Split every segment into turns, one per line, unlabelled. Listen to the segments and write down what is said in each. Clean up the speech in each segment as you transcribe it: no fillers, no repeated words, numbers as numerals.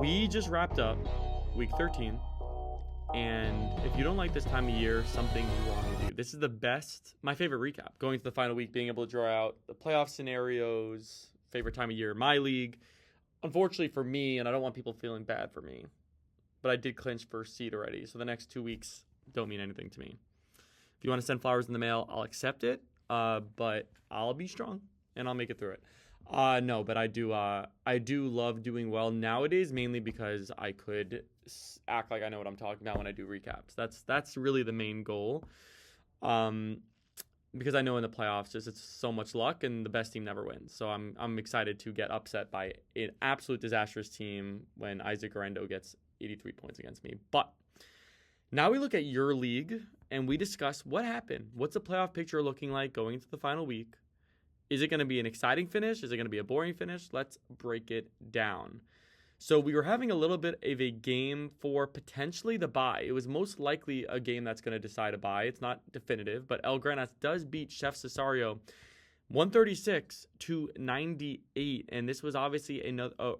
We just wrapped up week 13, and if you don't like this time of year, something's wrong with you. This is the best, my favorite recap. Going to the final week, being able to draw out the playoff scenarios, favorite time of year in my league. Unfortunately for me, and I don't want people feeling bad for me, but I did clinch first seed already, so the next 2 weeks don't mean anything to me. If you want to send flowers in the mail, I'll accept it, but I'll be strong, and I'll make it through it. No, but I do love doing well nowadays, mainly because I could act like I know what I'm talking about when I do recaps. That's really the main goal. Because I know in the playoffs it's so much luck and the best team never wins. So I'm excited to get upset by an absolute disastrous team when Isaac Arendo gets 83 points against me. But now we look at your league and we discuss what happened. What's the playoff picture looking like going into the final week? Is it going to be an exciting finish? Is it going to be a boring finish? Let's break it down. So we were having a little bit of a game for potentially the bye. It was most likely a game that's going to decide a bye. It's not definitive, but El Grenas does beat Chef Cesario 136-98, and this was obviously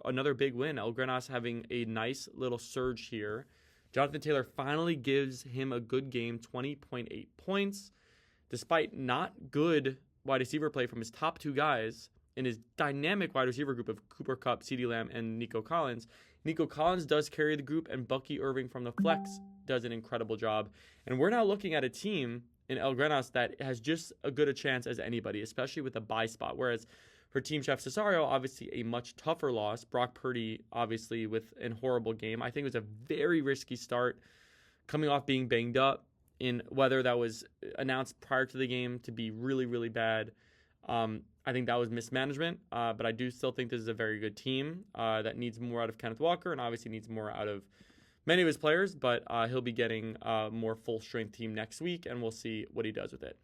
another big win. El Grenas having a nice little surge here. Jonathan Taylor finally gives him a good game, 20.8 points, despite not good wide receiver play from his top two guys in his dynamic wide receiver group of Cooper Kupp, CeeDee Lamb, and Nico Collins. Nico Collins does carry the group, and Bucky Irving from the flex does an incredible job. And we're now looking at a team in El Grenas that has just as good a chance as anybody, especially with a bye spot. Whereas for Team Chef Cesario, obviously a much tougher loss. Brock Purdy, obviously, with a horrible game. I think it was a very risky start, coming off being banged up, in weather that was announced prior to the game to be really, really bad. I think that was mismanagement, but I do still think this is a very good team that needs more out of Kenneth Walker and obviously needs more out of many of his players, but he'll be getting a more full-strength team next week, and we'll see what he does with it.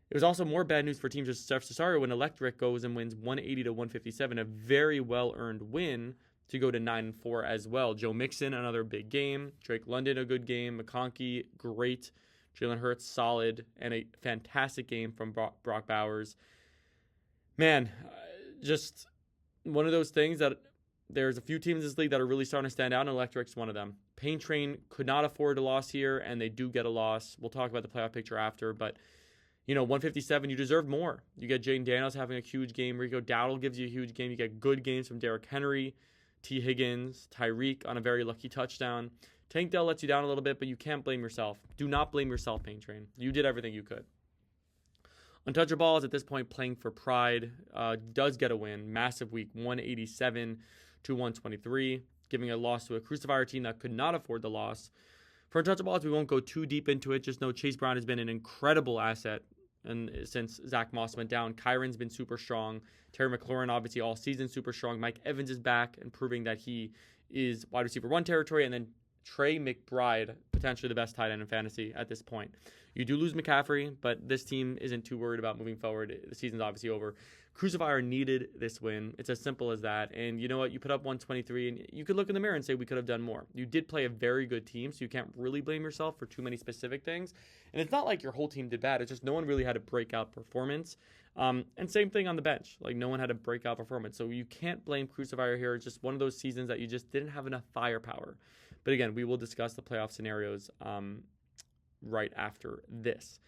It was also more bad news for Team Chef Cesario when Electric goes and wins 180-157, a very well-earned win to go to 9-4 as well. Joe Mixon, another big game. Drake London, a good game. McConkey, great. Jalen Hurts, solid. And a fantastic game from Brock Bowers. Man, just one of those things that there's a few teams in this league that are really starting to stand out, and Electric's one of them. Pain Train could not afford a loss here, and they do get a loss. We'll talk about the playoff picture after, but 157, you deserve more. You get Jaden Daniels having a huge game. Rico Dowdle gives you a huge game. You get good games from Derrick Henry, T. Higgins, Tyreek on a very lucky touchdown. Tank Dell lets you down a little bit, but you can't blame yourself. Do not blame yourself, Pain Train. You did everything you could. Untouchable is at this point playing for pride. Does get a win. Massive week, 187-123, giving a loss to a Crucifier team that could not afford the loss. For Untouchables, we won't go too deep into it. Just know Chase Brown has been an incredible asset, and since Zach Moss went down, Kyron's been super strong. Terry McLaurin, obviously, all season super strong. Mike Evans is back and proving that he is wide receiver one territory. And then Trey McBride, potentially the best tight end in fantasy at this point. You do lose McCaffrey, but this team isn't too worried about moving forward. The season's obviously over. Crucifier needed this win. It's as simple as that. And you know what? You put up 123, and you could look in the mirror and say we could have done more. You did play a very good team, so you can't really blame yourself for too many specific things. And it's not like your whole team did bad. It's just no one really had a breakout performance. And same thing on the bench. Like, no one had a breakout performance. So you can't blame Crucifier here. It's just one of those seasons that you just didn't have enough firepower. But again, we will discuss the playoff scenarios right after this.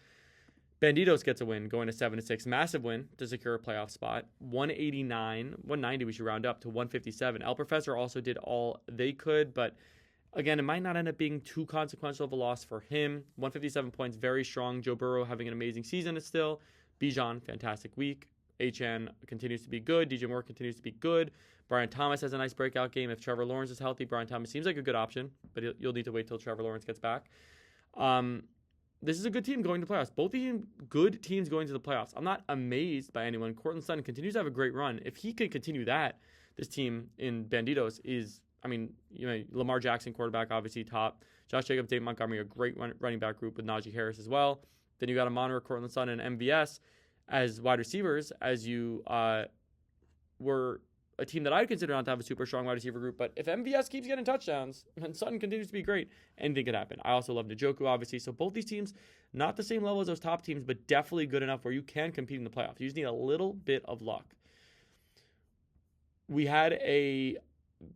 Banditos gets a win, going to 7-6. Massive win to secure a playoff spot. 190 we should round up to 157. El Professor also did all they could, but again, it might not end up being too consequential of a loss for him. 157 points, very strong. Joe Burrow having an amazing season still. Bijan, fantastic week. HN continues to be good. DJ Moore continues to be good. Brian Thomas has a nice breakout game. If Trevor Lawrence is healthy, Brian Thomas seems like a good option, but you'll need to wait till Trevor Lawrence gets back. This is a good team going to playoffs. Both good teams going to the playoffs. I'm not amazed by anyone. Courtland Sutton continues to have a great run. If he could continue that, this team in Banditos is, Lamar Jackson, quarterback, obviously top. Josh Jacobs, Dave Montgomery, a great running back group with Najee Harris as well. Then you got Amon-Ra, Courtland Sutton, and MVS as wide receivers, as you were a team that I would consider not to have a super strong wide receiver group. But if MVS keeps getting touchdowns and Sutton continues to be great, anything could happen. I also love Njoku, obviously. So both these teams, not the same level as those top teams, but definitely good enough where you can compete in the playoffs. You just need a little bit of luck. We had a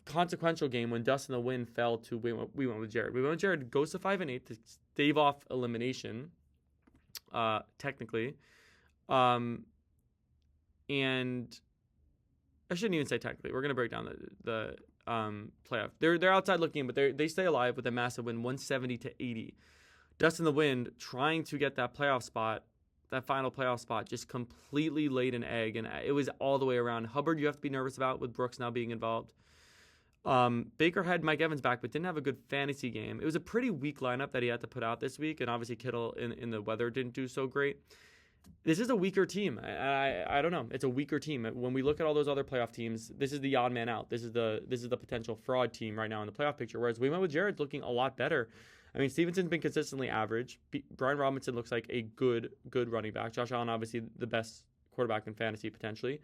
consequential game when Dustin the Wind fell to we went with Jared. We went with Jared, goes to 5-8 to stave off elimination, technically. And I shouldn't even say technically. We're gonna break down the playoff. They're outside looking in, but they stay alive with a massive win, 170-80. Dustin the Wind trying to get that playoff spot, that final playoff spot, just completely laid an egg, and it was all the way around. Hubbard, you have to be nervous about with Brooks now being involved. Baker had Mike Evans back, but didn't have a good fantasy game. It was a pretty weak lineup that he had to put out this week, and obviously Kittle in the weather didn't do so great. This is a weaker team. I don't know. It's a weaker team. When we look at all those other playoff teams, this is the odd man out. This is the potential fraud team right now in the playoff picture. Whereas we went with Jared looking a lot better. I mean, Stevenson's been consistently average. Brian Robinson looks like a good running back. Josh Allen, obviously the best quarterback in fantasy potentially.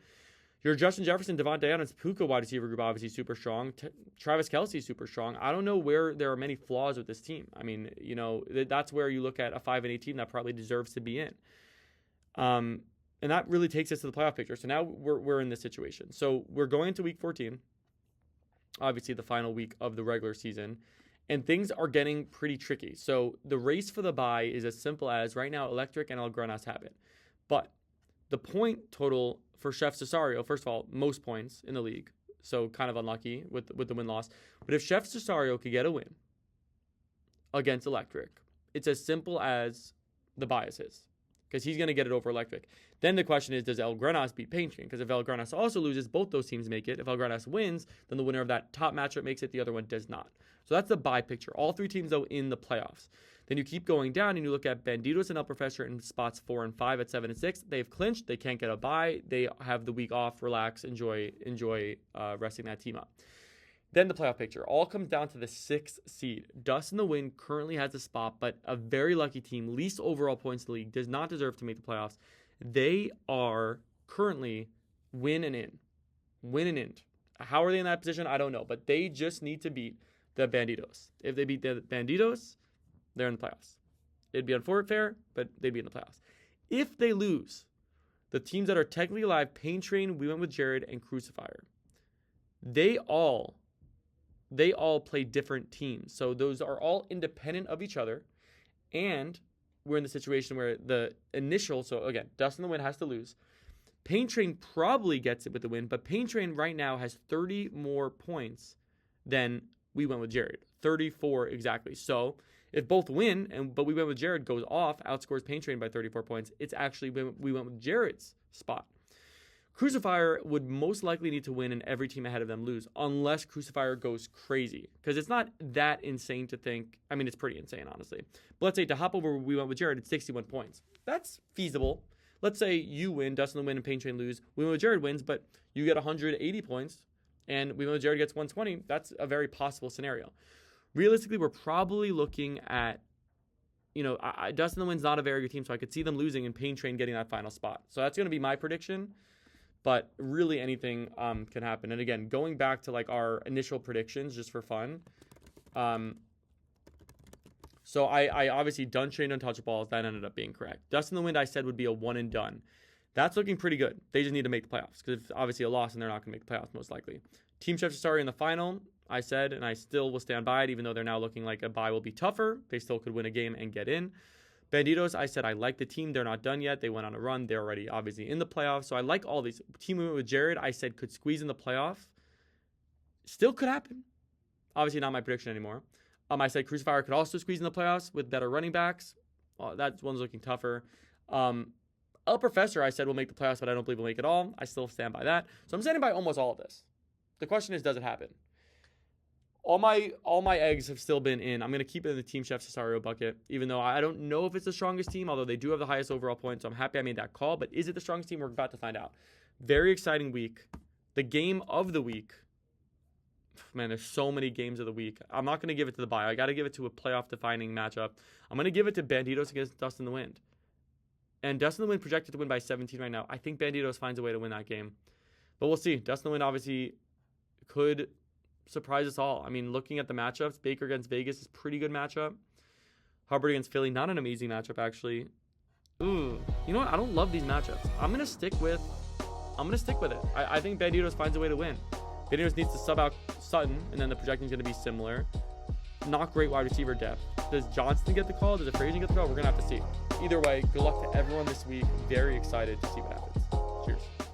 Your Justin Jefferson, Devontae Adams, Puka wide receiver group obviously super strong. Travis Kelce super strong. I don't know where there are many flaws with this team. I mean, that's where you look at a 5-8 team that probably deserves to be in. And that really takes us to the playoff picture. So now we're in this situation. So we're going into week 14, obviously the final week of the regular season, and things are getting pretty tricky. So the race for the bye is as simple as right now Electric and El Grenas have it. But the point total for Chef Cesario, first of all, most points in the league. So kind of unlucky with the win-loss. But if Chef Cesario could get a win against Electric, it's as simple as the bias is, because he's going to get it over Electric. Then the question is, does El Grenas beat Pain Train? Because if El Grenas also loses, both those teams make it. If El Grenas wins, then the winner of that top matchup makes it. The other one does not. So that's the bye picture. All three teams, though, in the playoffs. Then you keep going down and you look at Banditos and El Professor in spots 4 and 5 at 7 and 6. They've clinched. They can't get a bye. They have the week off, relax, enjoy resting that team up. Then the playoff picture all comes down to the 6th seed. Dustin the Wind currently has a spot, but a very lucky team, least overall points in the league, does not deserve to make the playoffs. They are currently win and in. How are they in that position? I don't know, but they just need to beat the Banditos. If they beat the Banditos, they're in the playoffs. It'd be unfair, but they'd be in the playoffs. If they lose, the teams that are technically alive, Pain Train, we went with Jared, and Crucifier, they all play different teams. So those are all independent of each other. And we're in the situation where the initial, so again, Dustin the Wind has to lose. Pain Train probably gets it with the win, but Pain Train right now has 30 more points than we went with Jared. 34 exactly. So if both win, but we went with Jared goes off, outscores Pain Train by 34 points, it's actually we went with Jared's spot. Crucifier would most likely need to win and every team ahead of them lose, unless Crucifier goes crazy. Because it's not that insane to think. I mean, it's pretty insane, honestly. But let's say to hop over where we went with Jared, it's 61 points. That's feasible. Let's say you win, Dustin the Win, and Pain Train lose. We went with Jared wins, but you get 180 points, and we went with Jared gets 120. That's a very possible scenario. Realistically, we're probably looking at, Dustin the Win's not a very good team, so I could see them losing and Pain Train getting that final spot. So that's going to be my prediction. But really anything can happen. And again, going back to like our initial predictions just for fun. So I obviously done trained untouchables. That ended up being correct. Dustin the Wind I said would be a one and done. That's looking pretty good. They just need to make the playoffs. Because if obviously a loss and they're not going to make the playoffs most likely. Team Chef Cesario in the final, I said, and I still will stand by it, even though they're now looking like a bye will be tougher. They still could win a game and get in. Banditos, I said I like the team. They're not done yet. They went on a run. They're already obviously in the playoffs. So I like all these. Team we went with Jared, I said could squeeze in the playoff. Still could happen. Obviously not my prediction anymore. I said Crucifier could also squeeze in the playoffs with better running backs. That one's looking tougher. El Professor, I said will make the playoffs, but I don't believe we'll make it all. I still stand by that. So I'm standing by almost all of this. The question is, does it happen? All my eggs have still been in. I'm going to keep it in the Team Chef Cesario bucket, even though I don't know if it's the strongest team, although they do have the highest overall points, so I'm happy I made that call. But is it the strongest team? We're about to find out. Very exciting week. The game of the week. Man, there's so many games of the week. I'm not going to give it to the bye. I got to give it to a playoff-defining matchup. I'm going to give it to Banditos against Dustin the Wind. And Dustin the Wind projected to win by 17 right now. I think Banditos finds a way to win that game. But we'll see. Dustin the Wind obviously could surprise us all. I mean, looking at the matchups, Baker against Vegas is a pretty good matchup. Hubbard against Philly, not an amazing matchup, actually. Ooh, you know what? I don't love these matchups. I'm gonna stick with it. I think Banditos finds a way to win. McDaniels needs to sub out Sutton, and then the projecting is going to be similar. Not great wide receiver depth. Does Johnston get the call? Does Frazier get the call? We're going to have to see. Either way, good luck to everyone this week. Very excited to see what happens. Cheers.